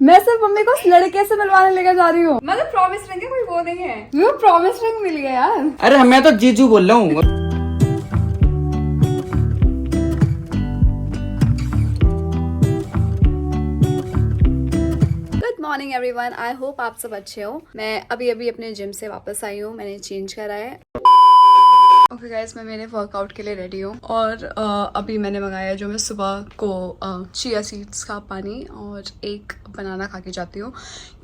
मैं सिर्फ मम्मी को उस लड़के से मिलवाने लेकर जा रही हूँ। मतलब प्रॉमिस रिंग है, कोई वो नहीं है। वो प्रॉमिस रिंग मिल गया यार। अरे मैं तो जीजू बोल रहा हूँ। Good morning everyone, I hope आप सब अच्छे हो। मैं अभी अभी अपने जिम से वापस आई हूँ, मैंने चेंज करा है। ओके गाइस, मैं मेरे वर्कआउट के लिए रेडी हूँ और अभी मैंने मंगाया जो मैं सुबह को चिया सीड्स का पानी और एक बनाना खा के जाती हूँ,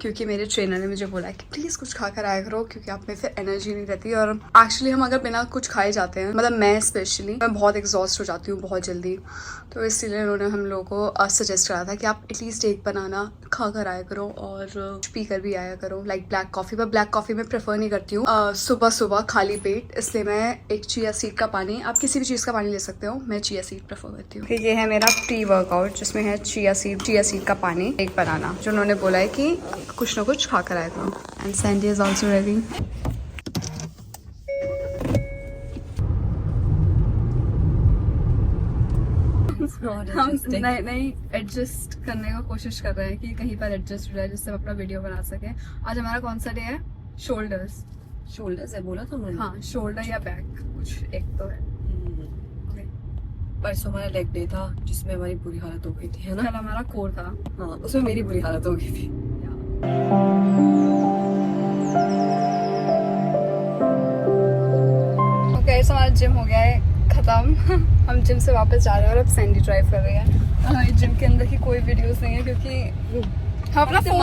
क्योंकि मेरे ट्रेनर ने मुझे बोला है कि प्लीज़ कुछ खा कर आया करो, क्योंकि आप में फिर एनर्जी नहीं रहती। और एक्चुअली हम अगर बिना कुछ खाए जाते हैं, मतलब मैं स्पेशली, मैं बहुत एग्जॉस्ट हो जाती हूँ बहुत जल्दी। तो इसीलिए उन्होंने हम लोगों को सजेस्ट करा था कि आप एटलीस्ट एक बनाना खा कर आया करो और पी कर भी आया करो, लाइक ब्लैक कॉफ़ी। पर ब्लैक कॉफ़ी मैं प्रेफर नहीं करती हूँ सुबह सुबह खाली पेट, इसलिए मैं एक चिया सीड का पानी, आप किसी भी चीज़ का पानी ले सकते हो, मैं चिया सीड प्रेफर करती हूँ। ये है मेरा प्री वर्कआउट, जिसमें है चिया सीड का पानी, एक बनाना, जो उन्होंने बोला है कि कुछ ना कुछ खा कर आया करो। And Sandy is also ready. हम नहीं एडजस्ट करने का कोशिश कर रहे हैं कि कहीं पर एडजस्ट हो जाए, जिससे हम अपना वीडियो बना सके। आज हमारा कौन सा डे है? शोल्डर्स है बोला तो उन्होंने। हाँ, शोल्डर या बैक, कुछ एक तो है। परसों हमारा लेग डे था, जिसमें हमारी बुरी हालत हो गई थी, है ना? कल हमारा कोर था। हाँ, उसमें मेरी बुरी हालत हो गई थी। ओके, so हमारा जिम हो गया है खत्म। हम जिम से वापस जा रहे हैं और अब सैंडी ड्राइव कर रहे हैं। जिम के अंदर की कोई वीडियोस नहीं है, क्योंकि हम अपना फोन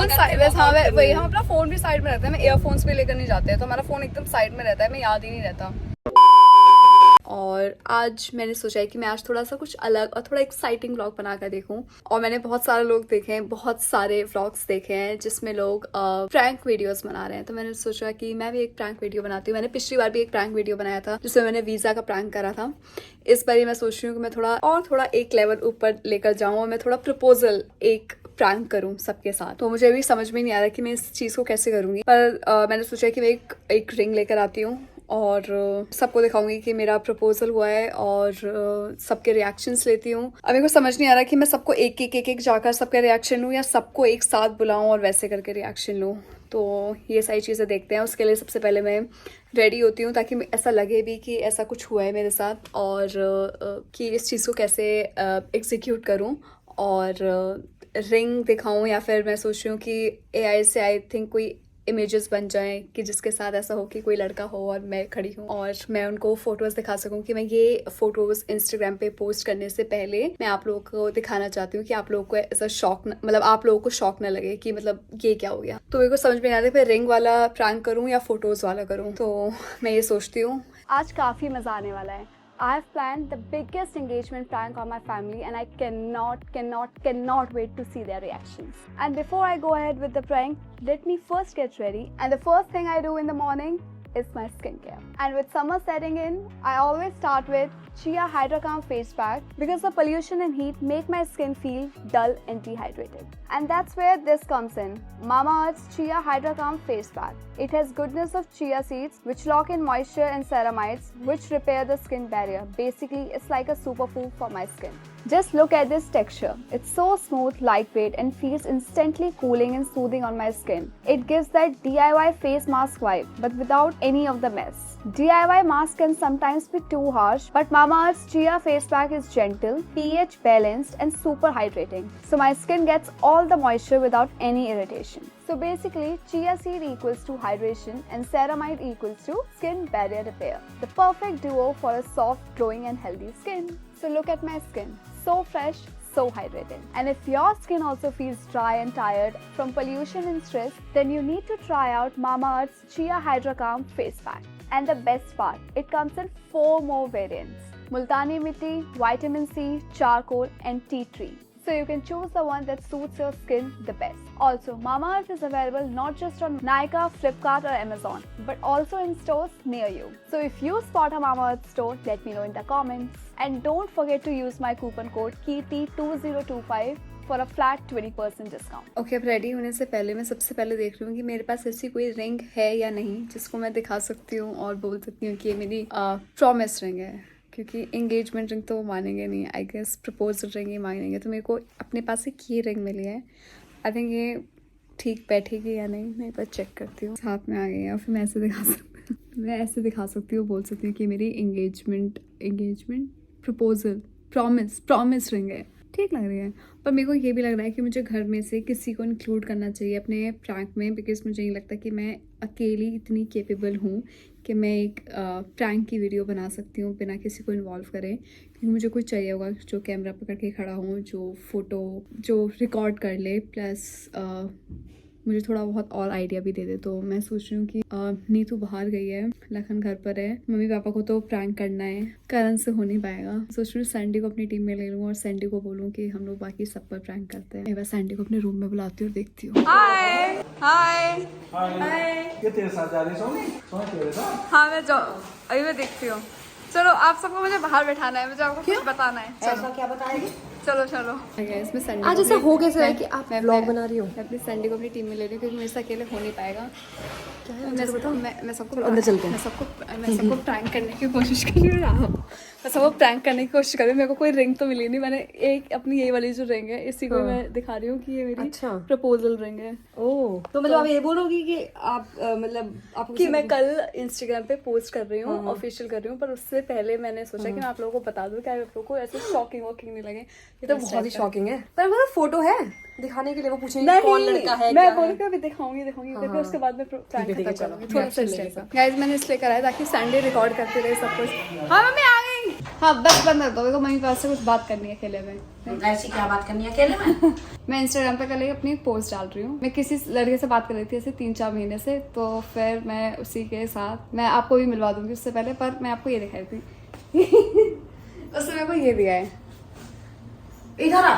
वही, हम अपना फोन भी साइड में रहता है। मैं ईयरफोन्स भी लेकर नहीं जाते हैं, तो हमारा फोन एकदम साइड में रहता है, मैं याद ही नहीं रहता। और आज मैंने सोचा है कि मैं आज थोड़ा सा कुछ अलग और थोड़ा एक्साइटिंग व्लॉग बना कर देखूं। और मैंने बहुत सारे लोग देखे हैं, बहुत सारे व्लॉग्स देखे हैं जिसमें लोग प्रैंक वीडियोस बना रहे हैं, तो मैंने सोचा कि मैं भी एक प्रैंक वीडियो बनाती हूँ। मैंने पिछली बार भी एक प्रैंक वीडियो बनाया था, जिसमें मैंने वीजा का प्रैंक करा था। इस बार मैं सोच रही हूँ कि मैं थोड़ा एक लेवल ऊपर लेकर जाऊँ और मैं थोड़ा प्रपोजल एक प्रैंक करूं सबके साथ। तो मुझे अभी समझ में नहीं आ रहा कि मैं इस चीज़ को कैसे करूंगी, पर मैंने सोचा कि मैं एक रिंग लेकर आती हूँ और सबको दिखाऊंगी कि मेरा प्रपोजल हुआ है, और सबके रिएक्शंस लेती हूँ। अब मेरे को समझ नहीं आ रहा कि मैं सबको एक जाकर सबका रिएक्शन लूँ, या सबको एक साथ बुलाऊं और वैसे करके रिएक्शन लूँ। तो ये सारी चीज़ें देखते हैं। उसके लिए सबसे पहले मैं रेडी होती हूँ, ताकि ऐसा लगे भी कि ऐसा कुछ हुआ है मेरे साथ, और कि इस चीज़ को कैसे एग्जीक्यूट करूँ और रिंग दिखाऊं। या फिर मैं सोच रही हूँ कि AI से आई थिंक कोई इमेजेस बन जाएं कि जिसके साथ ऐसा हो कि कोई लड़का हो और मैं खड़ी हूँ, और मैं उनको फोटोज दिखा सकूं। कि मैं ये फोटोज इंस्टाग्राम पे पोस्ट करने से पहले मैं आप लोगों को दिखाना चाहती हूँ, कि आप लोगों को ऐसा शॉक, मतलब आप लोगों को शॉक न लगे कि मतलब ये क्या हो गया। तो मेरे को समझ में नहीं आ रहा फिर रिंग वाला प्रैंक करूँ या फोटोज वाला करूँ। तो मैं ये सोचती हूँ आज काफी मजा आने वाला है। I have planned the biggest engagement prank on my family, and I cannot wait to see their reactions. And before I go ahead with the prank, let me first get ready. And the first thing I do in the morning is my skincare. And with summer setting in, I always start with Chia Hydra Calm Face Pack, because the pollution and heat make my skin feel dull and dehydrated. And that's where this comes in. Mamaearth's Chia Hydra Calm Face Pack. It has goodness of chia seeds, which lock in moisture, and ceramides, which repair the skin barrier. Basically, it's like a superfood for my skin. Just look at this texture. It's so smooth, lightweight, and feels instantly cooling and soothing on my skin. It gives that DIY face mask vibe, but without any of the mess. DIY mask can sometimes be too harsh, but Mamaearth's Chia Face Pack is gentle, pH balanced, and super hydrating. So my skin gets all the moisture without any irritation. So basically, chia seed equals to hydration and ceramide equals to skin barrier repair. The perfect duo for a soft, glowing and healthy skin. So look at my skin. So fresh, so hydrating. And if your skin also feels dry and tired from pollution and stress, then you need to try out Mamaearth's Chia Hydra Calm Face Pack. And the best part, it comes in 4 more variants: Multani Mitti, Vitamin C, Charcoal and Tea Tree. So you can choose the one that suits your skin the best. Also, Mamaearth is available not just on Nykaa, Flipkart or Amazon, but also in stores near you. So if you spot a Mamaearth store, let me know in the comments. And don't forget to use my coupon code KEETY2025 for a flat 20% discount. Okay, अब ready होने से पहले मैं सबसे पहले देख रही हूँ कि मेरे पास ऐसी कोई रिंग है या नहीं, जिसको मैं दिखा सकती हूँ और बोल सकती हूँ कि ये मेरी प्रॉमिस रिंग है। क्योंकि एंगेजमेंट रिंग तो वो मानेंगे नहीं, आई गेस प्रपोजल रिंग ही मांगेंगे। तो मेरे को अपने पास एक ये रिंग मिली है, आई थिंक ये ठीक बैठेगी या नहीं, मैं पर चेक करती हूँ। हाथ में आ गई है और फिर मैं ऐसे दिखा सकती हूँ, मैं ऐसे दिखा सकती हूँ, बोल सकती हूँ कि मेरी एंगेजमेंट प्रपोजल प्रॉमिस रिंग है। ठीक लग रही है, पर मेरे को ये भी लग रहा है कि मुझे घर में से किसी को इंक्लूड करना चाहिए अपने प्रैंक में, बिकॉज मुझे नहीं लगता कि मैं अकेली इतनी केपेबल हूँ कि मैं एक प्रैंक की वीडियो बना सकती हूँ बिना किसी को इन्वॉल्व करें। क्योंकि मुझे कुछ चाहिए होगा जो कैमरा पकड़ के खड़ा हो, जो फोटो जो रिकॉर्ड कर ले, प्लस मुझे थोड़ा बहुत और आइडिया भी दे दे। तो मैं सोच रही हूँ कि नीतू बाहर गई है, लखन घर पर है, मम्मी पापा को तो प्रैंक करना है, करण से हो नहीं पाएगा। सोच रही हूँ सैंडी को अपनी टीम में ले लूँ और सैंडी को बोलूँ कि हम लोग बाकी सब पर प्रैंक करते हैं। एक बार सैंडी को अपने रूम में बुलाती हूँ और देखती हूँ। हाय हाय हाय, ये तेरे साथ जा रही सोनी तेरे साथ? हाँ मैं अभी मैं देखती हूँ। चलो आप सबको मुझे बाहर बैठाना है, मुझे आपको कुछ बताना है। ऐसा क्या बताएगी? चलो चलो। इसमें संडे आज ऐसा हो कैसे है कि आप व्लॉग बना रही हो? मैं अपनी संडे को अपनी टीम में ले रही हूँ क्योंकि मेरे से अकेले हो नहीं पाएगा। मैं सबको अंदर चलते हैं। मैं सबको प्रैंक करने की कोशिश कर रही हूँ। मैं सबको प्रैंक करने की कोशिश कर रही हूँ। मेरे को कोई रिंग तो मिली नहीं, मैंने एक अपनी ये वाली जो रिंग है इसी को मैं दिखा रही हूँ कि ये मेरी प्रपोजल रिंग है। ओह, तो मतलब आप ये बोलोगी कि आप मतलब आप कि मैं कल इंस्टाग्राम पे पोस्ट कर रही हूँ, ऑफिशियल कर रही हूँ, पर उससे पहले मैंने सोचा कि मैं आप लोगों को बता दूँ कि आप लोगों को ऐसे शॉकिंग नहीं लगे। ये तो बहुत ही शॉकिंग है, पर मतलब फोटो है दिखाने के लिए, वो पूछेंगे कौन लड़का है, मैं बोलूँगी अभी दिखाऊंगी क्योंकि उसके बाद में प्रैंक खत्म करूँगी थोड़ा सा इसलिए। गाइस मैंने इसलिए कराया ताकि संडे रिकॉर्ड करते रहे सब कुछ। हाँ मम्मी आ गई। हाँ बस बंद कर दो, मेरे को मम्मी पास से कुछ बात करनी है अकेले में। ऐसी क्या बात करनी है अकेले में? मैं इंस्टाग्राम पे कल अपनी पोस्ट डाल रही हूँ। मैं किसी लड़के से बात कर रही थी ऐसे 3-4 महीने से, तो फिर मैं उसी के साथ मैं आपको भी मिलवा दूंगी उससे पहले, पर मैं आपको ये दिखाई थी उसने मेरे को ये दिया है। इधर आ।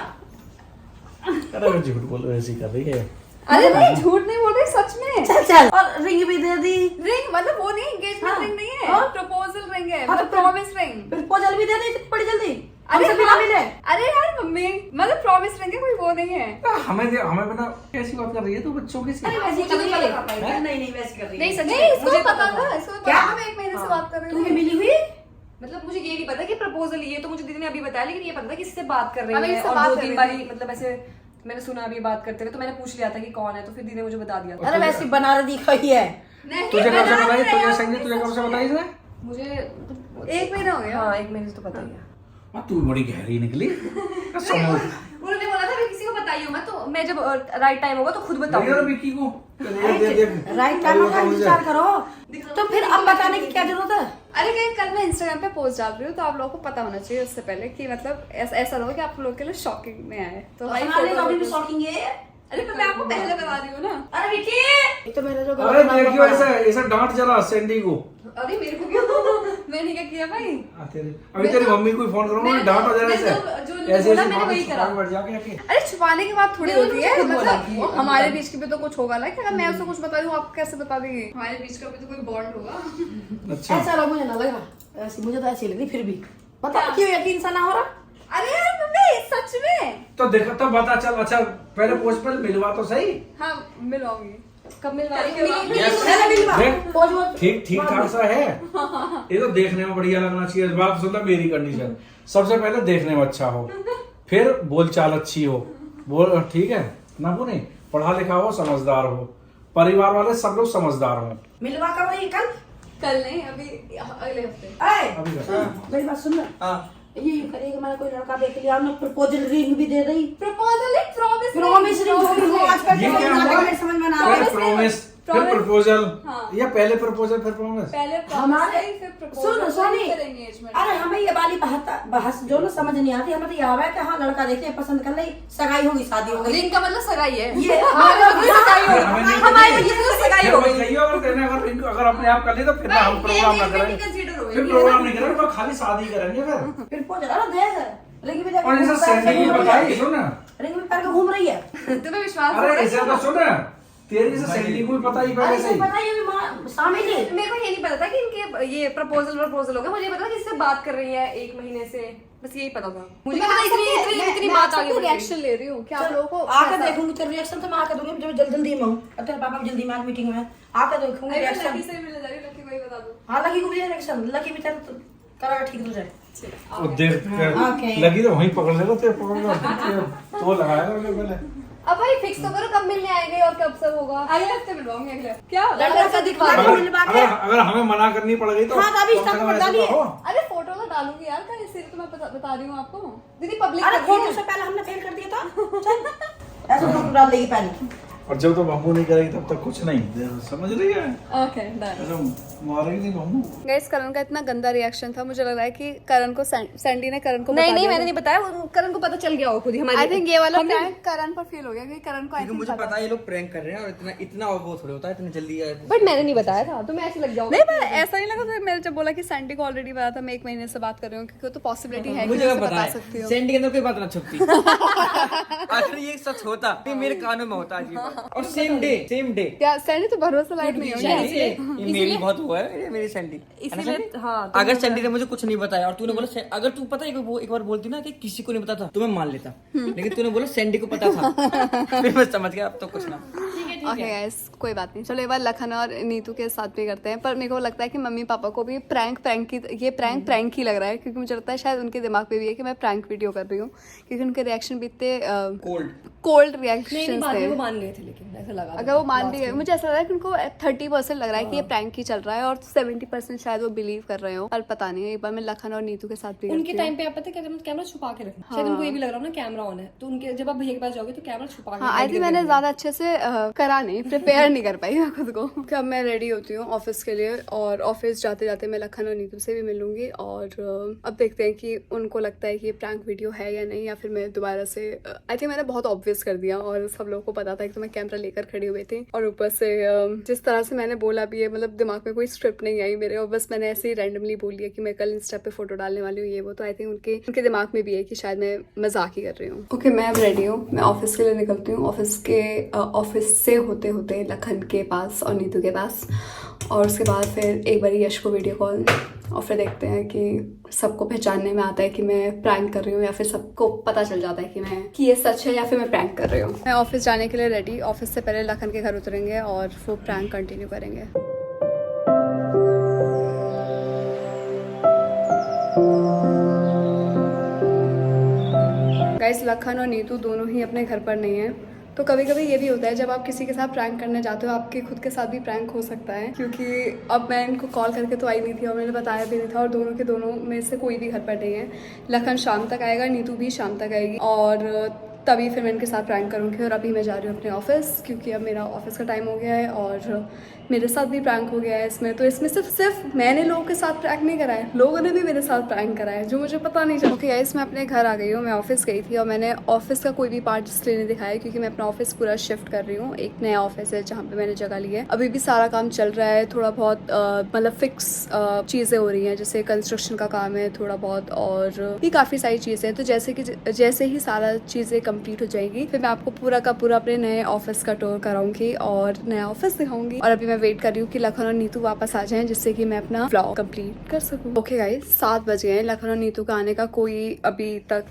अरे मैं झूठ बोल रही, ऐसी कर रही है। अरे नहीं झूठ नहीं बोल रही, सच में। चल और रिंग भी दे दी। रिंग मतलब वो नहीं, एंगेजमेंट रिंग नहीं है, प्रपोजल रिंग है, हाँ, मतलब प्रॉमिस रिंग। प्रपोजल भी दे दी बड़ी जल्दी। अरे हमसे बिना मिले। अरे यार मम्मी मतलब प्रॉमिस रिंग है, कोई वो नहीं है। हमें बिना कैसी बात कर रही है तू बच्चों की सी? वैसी कर रही है। नहीं वैसी कर रही है। नहीं सच में इसको पता था, इसको पता था मैं 1 महीने से बात कर रही हूँ। तुम्हें मिली हुई? मतलब मुझे ये नहीं पता कि प्रपोजल ये तो मुझे दीदी ने अभी बताया, लेकिन ये पता था कि इससे बात कर रही है और 2-3 बारी मतलब ऐसे मैंने सुना अभी बात करते हुए, तो मैंने पूछ लिया था कि कौन है, तो फिर दीदी ने मुझे बता दिया था। अरे वैसी बना रही दिखाई है। तुझे कब से बताई? तुझे कब से बताई इसने? मुझे 1 महीना हो गया। हाँ 1 महीने से तो पता ही है। तू बड़ी गहरी निकली। उन्होंने बोला था मैं किसी को बताई हूँ, मैं तो मैं जब राइट टाइम होगा तो खुद बताऊंगा। विकी को राइट टाइम का विचार करो, तो फिर अब बताने की क्या जरूरत है? अरे कल मैं इंस्टाग्राम पे पोस्ट डाल रही हूँ, तो आप लोगों को पता होना चाहिए उससे पहले कि मतलब ऐसा ना हो कि आप लोगों के लिए शॉकिंग में आए। तो भाई हमारे भी शॉकिंग है। अरे पर मैं आपको पहले बता रही हूँ ना। अरे विकी, तो मेरा जो अरे देखियो ऐसा डांट जरा सैंडी को। अरे मेरे को क्यों? मैंने क्या किया भाई? अभी तेरी मम्मी को फोन करूंगा, डांट हो जरा ऐसे मैंने वही करा। बढ़ जाके अरे छुपाने की बात थोड़ी होती है, मतलब हमारे बीच की भी तो कुछ होगा ना, कि अगर मैं उसको कुछ बता दूँ आप कैसे बता देंगे? हमारे बीच का भी तो कोई बॉन्ड होगा। अच्छा ऐसा लोग मुझे ना लगा, ऐसी मुझे तो ऐसी लगी। फिर भी पता क्यों यकीन सा ना हो रहा? अरे यार मम्मी सच में। तो देखो तो बता चल। अच्छा पहले पोस्ट पर मिलवा तो सही। हाँ मिलवाऊंगी। कब मिलवा ठीक ठाक सा है ये तो, देखने में बढ़िया लगना चाहिए। बात सुन मेरी कंडीशन, सबसे पहले देखने में अच्छा हो, फिर बोलचाल अच्छी हो, बोल ठीक है ना, वो नहीं पढ़ा लिखा हो, समझदार हो, परिवार वाले सब लोग समझदार हो। मिलवा कब रही? कल नहीं, अभी अगले हफ्ते। अभी मेरी बात सुन ना, ये करेगा मैंने कोई लड़का देख लिया ना, प्रपोजल रिंग भी दे रही। प्रपोजल एक प्रॉमिस रिंग हो आजकल ये क्या तो समझ में ना फिर प्रॉमिस फिर प्रपोजल, या पहले प्रपोजल फिर प्रॉमिस? पहले हमारे सुन सोनी, एंगेजमेंट। अरे हमें ये वाली बहस जो ना समझ नहीं आती। हमें तो ये आवा है कि हाँ लड़का देखे पसंद कर ले, सगाई होगी, शादी हो गई। रिंग का मतलब सगाई है। ये अगर अपने आप कर ले तो फिर ना हम प्रोग्राम ना करें, फिर प्रोग्राम नहीं करेंगे, खाली शादी करेंगे फिर प्रपोजल। अरे देख रिंग भी और इसे सैंडी को बताई सुन ना, रिंग में पैर के घूम रही है। तुम्हें विश्वास अरे इसे तो सुन ना, तेरी से सैंडी को पता ही पहले से ही। पता है ये शामिल है। मेरे को ये नहीं पता था कि इनके ये प्रपोजल होगा। मुझे पता था कि इससे बात कर रही है 1 महीने से, बस यही पता था मुझे। इतनी बात आगे रिएक्शन ले रही हूँ कि आप लोगों को आकर देखूंगी तेरा रिएक्शन, तो मैं आकर दूंगी जब जल्दी में हूँ। तेरे पापा भी जल्दी में मीटिंग में आकर देखूंगी रिएक्शन। लकी से मिलने जा रही हूँ, लकी वही बता दो। हाँ लकी को भी रिएक्शन, लकी भी तेरा करा ठीक हो जाए। और देख लगी तो वहीं पकड़ लेगा, तेरे पकड़ लो तो लगाएगा पहले। अब भाई फिक्स तो करो कब मिलने आएंगे और कब सब होगा। अगले हफ्ते मिलवाऊंगी अगले हफ्ते। क्या लड़का का दिखवा अगर दो मिलवा के। अगर हमें मना करनी पड़ गई तो हाँ, तभी कम से कम तब ऐसे डालिए। तो हो। अरे फोटो तो डालूंगी यार कल, इसलिए तो मैं बता रही हूँ आपको। दीदी पब्लिक अरे फोटो से पहले हमने फेल कर दिया था। चल ऐसे फोटो डाल देगी पहले। और जब तक बम्बू नहीं करेगी तब तक कुछ नहीं, समझ रही है? Okay done. ऐसा मारेगी नहीं बम्बू। गाइस करण का इतना गंदा रिएक्शन था, मुझे लग रहा है कि करण को सैंडी ने करण को नहीं बता नहीं दिया मैंने नहीं बताया, करण को पता चल गया होगा खुद ही हमारे। आई थिंक ये वाला प्रैंक करण पर फेल हो गया क्योंकि करण को आई क्योंकि थिंक मुझे पता है ये लोग प्रैंक कर रहे हैं और इतना इतना वो थोड़ी होता है इतनी जल्दी बट मैंने नहीं बताया था, तुम्हें ऐसे लग जाओगे। नहीं पर ऐसा नहीं लगा था, मैंने जब बोला कि सैंडी को ऑलरेडी पता था मैं 1 महीने से बात कर रही हूँ क्योंकि तो पॉसिबिलिटी है कि मुझे मैं क्या उसे पता बता है सकती हूँ। सैंडी के अंदर कोई बात ना छुपती। आखिर ये सच होता ये मेरे कानों में होता अजीब बात। और सेम डे क्या सैंडी तो भरोसा लायक नहीं होगी। ये मेरी बहुत हुआ है, ये मेरी सैंडी है ना सैंडी? हाँ, अगर सैंडी ने मुझे कुछ नहीं बताया और तूने बोला अगर तू पता है एक बार बोलती ना कि किसी को नहीं पता था तो मैं मान लेता, लेकिन तूने बोला सैंडी को पता था फिर मैं समझ गया अब तो कुछ ना। ओके गाइस कोई बात नहीं, चलो एक बार लखन और नीतू के साथ भी करते हैं। पर मेरे को लगता है कि मम्मी पापा को भी प्रैंक ही लग रहा है क्योंकि मुझे लगता है शायद उनके दिमाग में भी है कि मैं प्रैंक वीडियो कर रही हूँ क्योंकि उनके रिएक्शन भी इतने कोल्ड रिएक्शन थे। वो मान गए थे लेकिन ऐसा लगा। अगर वो मान भी गए, मुझे ऐसा लग रहा है कि उनको 30% लग रहा है कि ये प्रैंक ही चल रहा है और 70% शायद वो बिलीव कर रहे हो। पर पता नहीं, एक बार मैं लखन और नीतू के साथ भी उनके करती हूँ। टाइम पे आप पता है क्या करना, कैमरा छुपा के रखना। शायद उनको ये भी लग रहा हो ना कैमरा ऑन है, तो उनके जब आप भैया के पास जाओगे तो कैमरा छुपा के। हाँ आई थिंक मैंने ज्यादा अच्छे से करा नहीं, प्रिपेयर नहीं कर पाई मैं खुद को। अब मैं रेडी होती हूँ ऑफिस के लिए और ऑफिस जाते जाते मैं लखन और नीतू से भी मिलूंगी और अब देखते हैं कि उनको लगता है कि ये प्रैंक वीडियो है या नहीं, या फिर मैं दोबारा से आई थिंक मैंने बहुत ऑब्वियस कर दिया और सब लोगों को पता था कि तो मैं कैमरा लेकर खड़ी हुई थी और ऊपर से जिस तरह से मैंने बोला भी है, मतलब दिमाग में कोई स्क्रिप्ट नहीं आई मेरे और बस मैंने ऐसे ही रैंडमली बोल दिया कि मैं कल इंस्टा पे फोटो डालने वाली हूँ ये वो। तो आई थिंक उनके दिमाग में भी है कि शायद मैं मजाक ही कर रही हूँ। ओके मैं अब रेडी हूँ, मैं ऑफिस के लिए निकलती हूँ। ऑफिस से होते होते लखन के पास और नीतू के पास और उसके बाद फिर एक बार यश को वीडियो कॉल और फिर देखते हैं कि सबको पहचानने में आता है कि मैं प्रैंक कर रही हूँ या फिर सबको पता चल जाता है कि ये सच है या फिर मैं प्रैंक कर रही हूँ। मैं ऑफिस जाने के लिए रेडी, ऑफिस से पहले लखन के घर उतरेंगे और वो प्रैंक कंटिन्यू करेंगे। गाइस लखन और नीतू दोनों ही अपने घर पर नहीं है, तो कभी कभी ये भी होता है जब आप किसी के साथ प्रैंक करने जाते हो आपके खुद के साथ भी प्रैंक हो सकता है क्योंकि अब मैं इनको कॉल करके तो आई नहीं थी और मैंने बताया भी नहीं था और दोनों के दोनों में से कोई भी घर पर नहीं है। लखन शाम तक आएगा, नीतू भी शाम तक आएगी और तभी फिर मैं इनके साथ प्रैंक करूँगी। और अभी मैं जा रही हूँ अपने ऑफिस क्योंकि अब मेरा ऑफिस का टाइम हो गया है और मेरे साथ भी प्रैंक हो गया है इसमें। तो इसमें सिर्फ मैंने लोगों के साथ प्रैंक नहीं करा है, लोगों ने भी मेरे साथ प्रैंक करा है जो मुझे पता नहीं चला। ओके गाइस मैं अपने घर आ गई हूँ, मैं ऑफिस गई थी और मैंने ऑफिस का कोई भी पार्ट इसलिए नहीं दिखाया क्योंकि मैं अपना ऑफिस पूरा शिफ्ट कर रही हूँ। एक नया ऑफिस है जहाँ पे मैंने जगह ली है, अभी भी सारा काम चल रहा है, थोड़ा बहुत मतलब फिक्स चीज़ें हो रही हैं जैसे कंस्ट्रक्शन का काम है थोड़ा बहुत और भी काफ़ी सारी चीज़ें हैं। तो जैसे ही सारा चीज़ें कंप्लीट हो जाएगी फिर मैं आपको पूरा का पूरा अपने नए ऑफिस का टूर कराऊंगी और नया ऑफिस दिखाऊंगी। और अभी मैं वेट कर रही हूँ कि लखन और नीतू वापस आ जाएं जिससे कि मैं अपना व्लॉग कंप्लीट कर सकूं। ओके गाइस 7 बज गए हैं, लखन और नीतू का आने का कोई अभी तक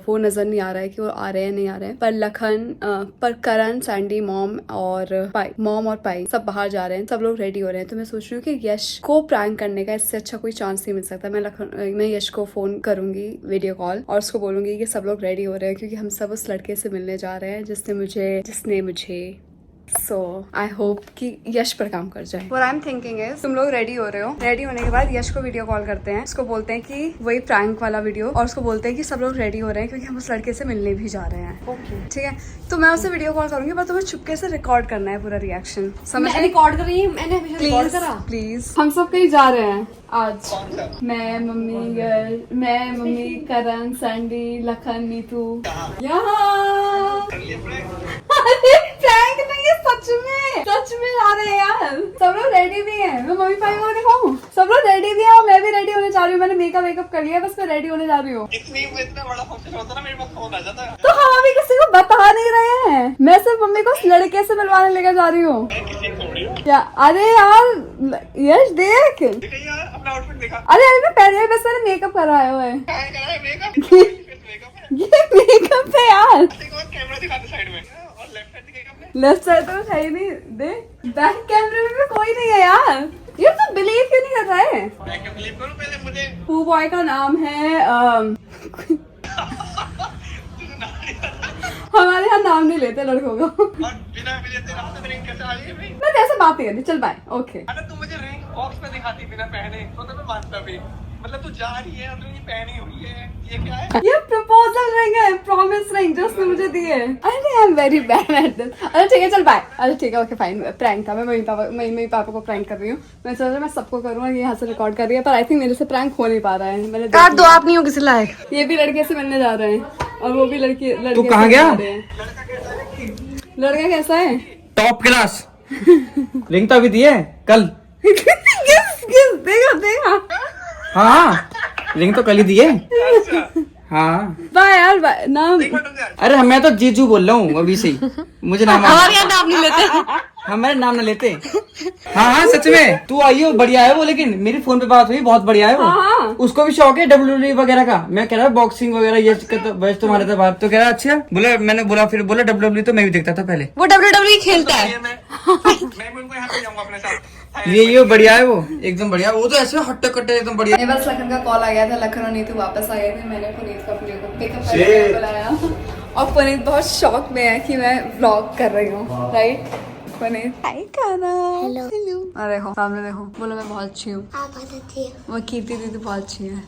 वो नजर नहीं आ रहा है कि वो आ रहे हैं नहीं आ रहे हैं। पर करण, सैंडी, मॉम और पाई सब बाहर जा रहे हैं, सब लोग रेडी हो रहे हैं। तो मैं सोच रही हूँ कि यश को प्रैंक करने का इससे अच्छा कोई चांस नहीं मिल सकता। मैं यश को फोन करूंगी वीडियो कॉल और उसको बोलूंगी कि सब लोग रेडी हो रहे हैं क्योंकि हम सब उस लड़के से मिलने जा रहे हैं जिसने मुझे सो आई होप कि यश पर काम कर जाए। What I'm thinking is, तुम लोग रेडी हो रहे हो, रेडी होने के बाद यश को वीडियो कॉल करते हैं, उसको बोलते हैं कि वही प्रैंक वाला वीडियो और उसको बोलते हैं कि सब लोग रेडी हो रहे हैं क्योंकि हम उस लड़के से मिलने भी जा रहे हैं। ओके ठीक है, तो मैं उसे वीडियो कॉल करूंगी पर तुम्हें चुपके से रिकॉर्ड करना है पूरा रिएक्शन। समझ रिकॉर्ड कर रही हूँ मैंने, हमेशा रिकॉर्ड करा। प्लीज हम सब कहीं जा रहे हैं आज, मैं मम्मी करण, सैंडी, लखन, नीतू। यहाँ प्रैंक नहीं है, सच में आ रहे हैं यार। सब लोग रेडी भी हैं, मैं मम्मी पापा को दिखाऊं, सब लोग रेडी भी हैं और मैं भी रेडी होने जा रही हूँ। मैंने मेकअप कर लिया, बस मैं रेडी होने जा रही हूँ। इतना बड़ा फंक्शन होता ना मेरे पास फोन आ जाता है। तो हम अभी किसी को बता नहीं रहे हैं, मैं सिर्फ मम्मी को उस लड़के से मिलवाने लेकर जा रही हूँ। अरे यार यश देख यार अपना आउटफिट दिखा। अरे मैं पहले बस मैंने मेकअप कराया हुआ है। ये मेकअप है यार। कैमरा दिखाते साइड में और लेफ्ट साइड दिखेगा अपने। लेफ्ट साइड तो है ही नहीं, देख बैक कैमरे में कोई नहीं है यार। ये तो बिलीव क्यों नहीं कर रहा है? मैं क्यों बिलीव करूं, पहले मुझे पू बॉय का नाम है हमारे यहाँ नाम नहीं लेते लड़कों को। और बिना मिले तेरा हाथ रिंग कैसे आ रही है भाई? मैं ऐसे बात नहीं करती, चल बाय, ओके। अगर तू मुझे रिंग बॉक्स में दिखाती बिना पहने तो मैं मानता भी। मतलब तू जा रही है और तू ये पहनी हुई है, ये क्या है? ये प्रपोजल रिंग है, प्रॉमिस रिंग जो उसने मुझे दी है। अरे I am very bad at this. अरे ठीक है चल बाय। अरे ठीक है ओके फाइन, प्रैंक था, मैं मम्मी पापा को प्रैंक कर रही हूँ। मैं सोच रही मैं सबको करूँगा, ये यहाँ से रिकॉर्ड कर रही है, पर आई थिंक मेरे से प्रैंक हो नहीं पा रहा है। मैंने काट दो, आप नहीं हो किसी लायक। ये भी लड़के से मिलने जा रहे हैं और वो भी लड़के तू कहाँ गया? लड़का कैसा है? Top class. रिंग तो अभी दी है कल। किस देगा हाँ रिंग तो कल ही दी है। हाँ बाय यार बाय नाम। अरे मैं तो जीजू बोल रहा हूँ अभी से ही, मुझे नाम हमारे यहाँ नाम नहीं लेते। हमारे नाम ना लेते। हाँ हाँ सच में तू आई हो, बढ़िया है वो, लेकिन मेरी फोन पे बात हुई, बहुत बढ़िया है वो। हाँ। उसको भी शौक है WWE वगैरह का। मैं कह रहा बॉक्सिंग वगैरह ये बस तुम्हारे था बात, तो कह रहा अच्छा बोला, मैंने बोला फिर बोला WWE तो मैं भी देखता था पहले। वो WWE खेलता है। मैं भी उनको यहाँ पे जाऊंगा अपने साथ। ये बढ़िया है वो, एकदम बढ़िया। वो तो ऐसे हट्टे कट्टे एकदम बढ़िया। ये बस लखन का कॉल आ गया था, लखन और नीतू वापस आ गए थे। मैंने पुनीत को अपने को पिकअप करके बुलाया और पुनीत बहुत शौक में है कि मैं व्लॉग कर रही हूँ, राइट? पुनीत हाय काना, हेलो। अरे देखो सामने देखो, बोलो मैं बहुत अच्छी हूँ। वो कीर्ति दीदी बहुत अच्छी है,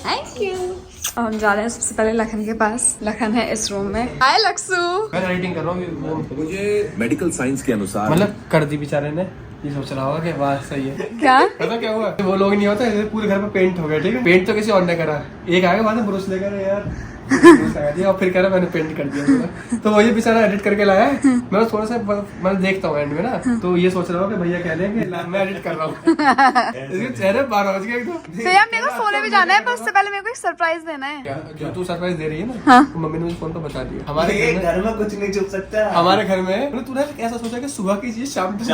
थैंक यू। हम जा रहे हैं सबसे पहले लखन के पास। लखन है इस रूम में। हाय लक्सू। मैं राइटिंग कर रहा हूँ, मुझे मेडिकल साइंस के अनुसार मतलब कर दी बेचारे ने। ये सोच रहा होगा कि बात सही है। क्या पता क्या हुआ, वो लोग नहीं होता जैसे पूरे घर पे पेंट हो गया, ठीक है? पेंट तो किसी और ने करा, एक आएगा बाद में ब्रश लेकर यार और फिर कह रहा मैंने पेंट कर दिया पूरा। तो वही बेचारा एडिट करके लाया है। मैं थोड़ा सा मैं देखता हूँ एंड में ना, तो ये सोच रहा हूँ कि भैया कह देंगे मैं एडिट कर रहा हूँ। इसके चेहरे 12 बज गए एकदम। तो यार मेरे को सोने भी जाना है, पर उससे पहले मेरे को एक सरप्राइज देना है। क्या जो तू सरप्राइज दे रही है ना, तो मम्मी ने मुझे फोन पर बता दिया। हमारे घर में कुछ नहीं छुप सकता। हमारे घर में तूने ऐसा सोचा कि सुबह की चीज शाम तक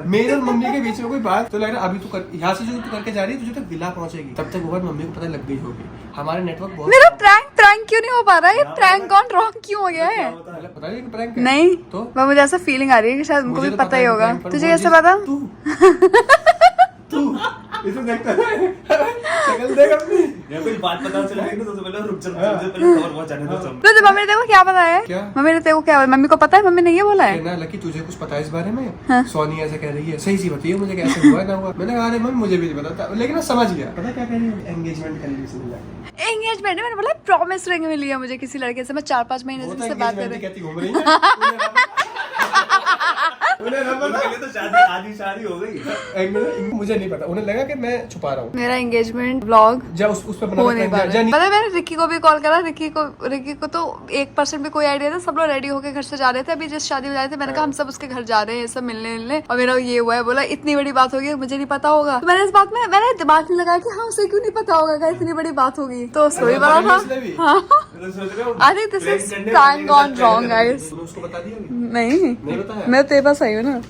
मेरे और मम्मी के बीच में कोई बात, तो लग रहा अभी तू यहाँ से जो तू करके जा रही है तुझे तक विला पहुंचेगी, तब तक वो मम्मी को पता लग गई होगी। हमारे नेटवर्क बहुत मेरा प्रैंक क्यों नहीं हो पा रहा है? ये प्रैंक गॉन रॉन्ग क्यों हो गया है? पता नहीं कि प्रैंक है। नहीं तो पर मुझे ऐसा फीलिंग आ रही है कि शायद उनको भी मुझे तो पता ही होगा। है, तुझे कैसे पता? तू इसे देखता है शक्ल देख अपनी। या कोई बात पता चलेगी ना, तो पहले रुक जा, पहले खबर पहुंचाने दो सब। तो मम्मी ने तेरे को क्या बताया है? क्या? मम्मी ने तेरे को क्या, मम्मी को पता है? मम्मी ने ये बोला है ना लकी तुझे कुछ पता है इस बारे में? हाँ। सोनी ऐसे कह रही है, सही सी बताइए मुझे कैसे हुआ ना हुआ। मैंने कहा अरे मम्मी मुझे भी नहीं पता था, लेकिन मैं समझ गया। पता क्या कह रही है? एंगेजमेंट कर ली इसने जाके। एंगेजमेंट मैंने बोला प्रॉमिस रिंग मिली है मुझे किसी लड़के से। मैं 4-5 महीने से बात कर रही कहती घूम रही है। तो शादी हो गई। मुझे नहीं पता, उन्हें लगा कि मैं छुपा रहा हूँ। मेरा एंगेजमेंट व्लॉग जब उस पे हो नहीं पा रहा है। पता है मैंने रिक्की को भी कॉल करा, रिक्की को तो 1% भी कोई आइडिया था। सब लोग रेडी होके घर से जा रहे थे, अभी जिस शादी में जा रहे थे। मैंने कहा हम सब उसके घर जा रहे हैं, सब मिलने। और मेरा ये हुआ है, बोला इतनी बड़ी बात होगी मुझे नहीं पता होगा। तो मैंने इस बात में मैंने दिमाग नहीं लगाया कि हाँ उसे क्यों नहीं पता होगा इतनी बड़ी बात होगी। तो उसको भी पता था। हाँ I think this is prank gone wrong guys. उसको बता दिया नहीं बताया? मैं तेरे पास आई हूँ ना।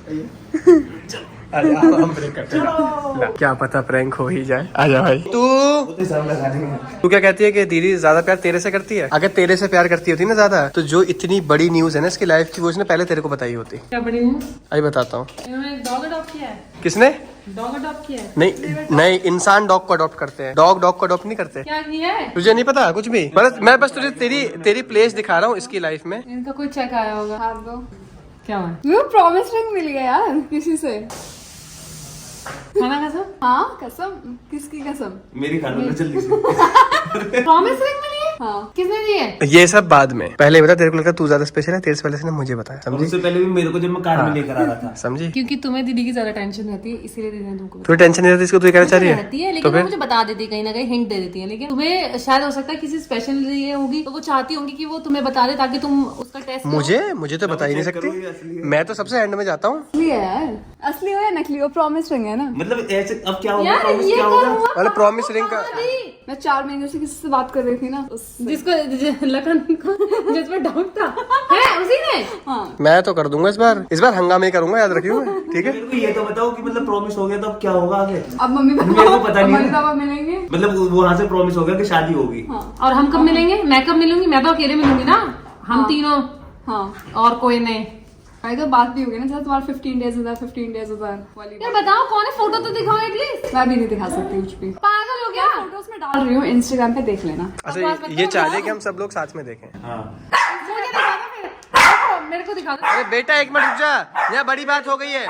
अरे हम ब्रेक करते हैं। क्या पता प्रैंक हो ही जाए। आजा भाई। तू क्या कहती है कि दीदी ज्यादा प्यार तेरे से करती है? अगर तेरे से प्यार करती होती ना ज्यादा, तो जो इतनी बड़ी न्यूज है ना इसकी लाइफ की, वो उसने पहले तेरे को बताई होती। क्या बड़ी न्यूज़? अभी बताता हूँ। डॉग अडॉप्ट किया है। किसने? डॉग अडॉप्ट किया है। नहीं इंसान डॉग को अडॉप्ट करते हैं, डॉग को अडॉप्ट नहीं करते। क्या किया है? तुझे नहीं पता कुछ भी? मैं बस तुझे तेरी प्लेस दिखा रहा हूँ इसकी लाइफ में। इनका कोई चेक आया होगा। हाँ दो क्या हुआ? मेरे को प्रॉमिस रिंग मिल गया यार किसी से। खाना कसम? हाँ कसम। किसकी कसम? मेरी खाना में जल्दी से। प्रॉमिस रिंग मिली है? हाँ किसने दी है? ये सब बाद में, पहले बता तेरे को लगता तू ज्यादा स्पेशल है, तेरे से पहले इसने मुझे बताया। समझी? उससे पहले भी मेरे को जब मैं कार में लेकर आ रहा था। समझी? क्योंकि तुम्हें दीदी की ज्यादा टेंशन रहती है, इसीलिए दीदी ने तुमको थोड़ी टेंशन नहीं रहती इसको, तू कहना चाह रही रहती है। है? लेकिन वो मुझे बता देती है, कहीं ना कहीं हिंट दे देती है। लेकिन तुम्हें शायद हो सकता है किसी स्पेशल ये होगी, तो वो चाहती होंगी कि वो तुम्हें बता दे ताकि तुम उसका टेस्ट मुझे तो बता ही नहीं सकती। मैं तो सबसे एंड में जाता हूँ। असली है यार, असली हो या नकली हो, प्रॉमिस रिंग है ना। मतलब ऐसे अब क्या होगा? यार प्रॉमिस ये क्या कब होगा? हुआ? मतलब प्रॉमिस रिंग का मैं 4 महीने से किसी से बात कर रही थी ना, जिसको लखन को जिसमें डाउट था है उसी ने। हाँ मैं तो कर दूंगा इस बार हंगामे करूंगा, याद रखियो। ठीक है मेरे को ये तो बताओ कि मतलब प्रॉमिस हो गया तो अब क्या होगा आगे? अब मम्मी मेरे को पता नहीं है। मम्मी पापा मिलेंगे। मतलब वहाँ से प्रॉमिस हो गया कि शादी होगी। और हम कब मिलेंगे? मैं कब मिलूंगी? मैं तो अकेले मिलूंगी ना, हम तीनों। हाँ और कोई नहीं। भाई तो बात भी होगी ना जब तुम्हारा 15 डेज उधर 15 डेज उधर वाली यार बताओ कौन है, फोटो तो दिखाओ एटलीस्ट। मैं भी नहीं दिखा सकती कुछ भी। पागल हो गया। फोटोज में डाल रही हूँ इंस्टाग्राम पे, देख लेना। अच्छा ये चाहते कि हम सब लोग साथ में देखें। मुझे दिखा दो फिर, देखो, मेरे को दिखा दो। अरे बेटा एक मिनट रुक जा, यहाँ बड़ी बात हो गई है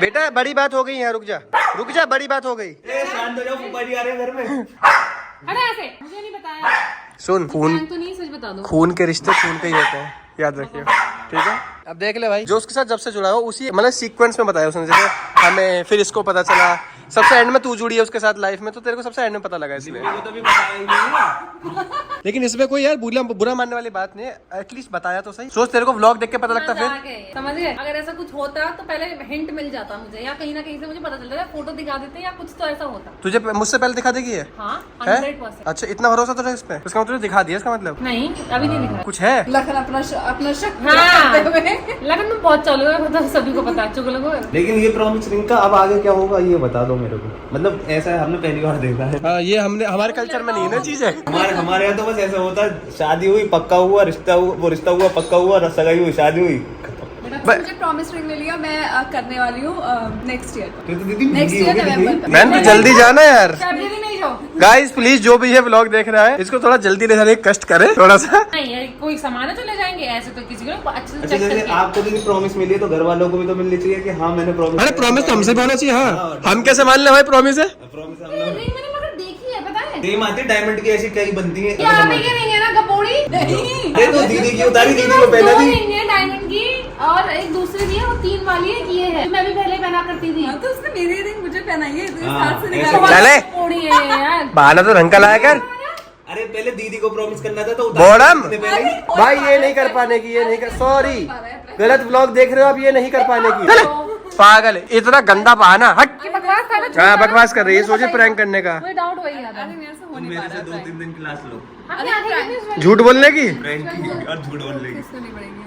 बेटा, बड़ी बात हो गई है, रुक जा बड़ी बात हो गई। शांत हो जाओ, फूफा जी आ रहे हैं घर में। अरे ऐसे मुझे नहीं बताया। सुन, खून तो नहीं, सच बता दो। खून के रिश्ते खून के ही होते हैं, याद रखिए, ठीक है। अब देख ले भाई, जो उसके साथ जब से जुड़ा हो उसी मतलब सीक्वेंस में बताया उसने, जैसे हमें फिर इसको पता चला, सबसे एंड में तू जुड़ी है उसके साथ लाइफ में, तो तेरे को सबसे एंड में पता लगा इसलिए। तो भी बताया ही नहीं। लेकिन इसमें कोई यार बुरा मानने वाली बात नहीं है, एटलीस्ट बताया तो सही। सोच तेरे को व्लॉग देख के पता लगता फिर। समझ गए, अगर ऐसा कुछ होता तो पहले हिंट मिल जाता मुझे, या कहीं ना कहीं से मुझे पता चलता, फोटो दिखा देते या कुछ तो ऐसा होता। तुझे मुझसे पहले दिखा देगी है? हाँ, है? 100%। अच्छा इतना भरोसा तो इस पे, इसका मतलब दिखा दिया इसका मतलब? नहीं अभी नहीं दिखा। कुछ है लखन अपना शक हाँ, लगन में बहुत चालू है, मतलब सभी को पता है, चुगल को। लेकिन ये प्रॉमिस रिंग का अब आगे क्या होगा ये बता दो मेरे को, मतलब ऐसा है, हमने पहली बार देखा है। हाँ, ये हमने हमारे कल्चर में नहीं है ना चीज है। हमारे यहाँ तो बस ऐसा होता है, शादी हुई पक्का हुआ, रिश्ता हुआ, वो रिश्ता हुआ पक्का हुआ, सगाई हुई, शादी हुई। मुझे प्रॉमिस रिंग ले लिया, मैं करने वाली हूँ नेक्स्ट ईयर। तो दीदी नेक्स्ट ईयर नवंबर। मैम तो जल्दी जाना यार। नहीं जाओ गाइस प्लीज, जो भी ये व्लॉग देख रहा है इसको थोड़ा जल्दी ले जाने का कष्ट करे थोड़ा सा। नहीं यार, कोई सामान है तो ले जाएंगे, ऐसे तो किसी को अच्छे से अच्छा चेक जैसे करके। आपको दीदी प्रॉमिस मिली है तो घर वालों को भी तो मिलनी चाहिए कि हाँ मैंने प्रॉमिस। अरे प्रॉमिस तो हमसे भी होना चाहिए। हाँ, हम कैसे मान ले भाई प्रॉमिस है? प्रॉमिस नहीं मैंने मगर देखी है, पता है सेम आती है, डायमंड की ऐसी कई बनती है। क्या आप ये नहीं है ना कपोड़ी? नहीं अरे तो दीदी की उतारी, दीदी को पहना दो दी। रिंग है डायमंड की और एक दूसरी दी है, वो 3 वाली है, ये है मैं भी पहले पहना करती थी। तो उसने मेरी रिंग मुझे पहनाई है, इस हाँ, हाथ से ऐसे निकाल। चले कपोड़ी है यार। बहाना तो ढंग का लाया कर। अरे पहले दीदी को प्रॉमिस करना था तो बॉडम पहले भाई ये नहीं कर पाने की, ये नहीं कर, सॉरी गलत व्लॉग देख रहे हो आप, ये नहीं कर पाने की। चले पागल है, इतना गंदा बहाना, हट। बकवास था ना, हाँ बकवास कर रही है, सोचे प्रैंक करने का। मुझे डाउट वही आता है। मेरे से हो नहीं मेरे पा से रहा है। 2-3 दिन क्लास लो, आपकी आंखें कितनी swell- झूठ बोलने की प्रैंक की और झूठ बोलने की। किसको नहीं पड़ेगी?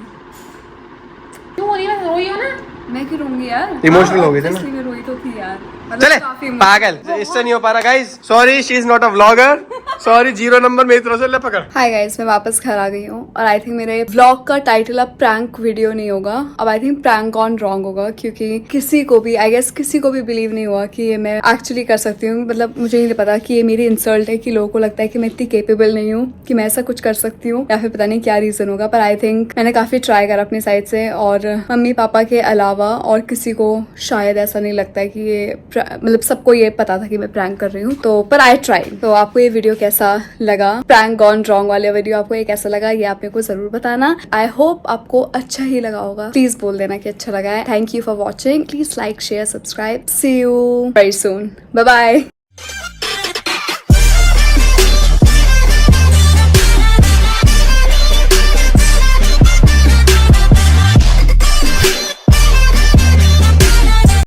क्यों हो रही है, रोई हो ना? मैं क्यों रोऊंगी यार? Emotional हो गई थी ना? Obviously मैं रोई तो थी यार। मतलब चले काफी पागल, इससे नहीं हो पा रहा guys, sorry she is not a vlogger, sorry 0 number मेरी तरफ से, ले पकड़। हाय गाइस, मैं वापस घर आ गई हूँ और आई थिंक मेरे व्लॉग का टाइटल अब प्रैंक वीडियो नहीं होगा, अब I think prank on wrong होगा, क्योंकि किसी को भी आई गेस किसी को भी बिलीव नहीं हुआ कि ये मैं एक्चुअली कर सकती हूँ। मतलब मुझे नहीं पता कि ये मेरी इंसल्ट है कि लोगों को लगता है कि मैं इतनी केपेबल नहीं हूँ कि मैं ऐसा कुछ कर सकती हूँ, या फिर पता नहीं क्या रीजन होगा, पर आई थिंक मैंने काफी ट्राई करा अपनी साइड से, और मम्मी पापा के अलावा और किसी को शायद ऐसा नहीं लगता है कि ये मतलब सबको ये पता था कि मैं प्रैंक कर रही हूँ, तो पर आई ट्राई। तो आपको ये वीडियो कैसा लगा, प्रैंक गॉन रॉन्ग वाले वीडियो आपको ये कैसा लगा, ये आप मेरे को जरूर बताना। आई होप आपको अच्छा ही लगा होगा, प्लीज बोल देना कि अच्छा लगा है। Thank you for watching, please like share subscribe, see you very soon, bye bye.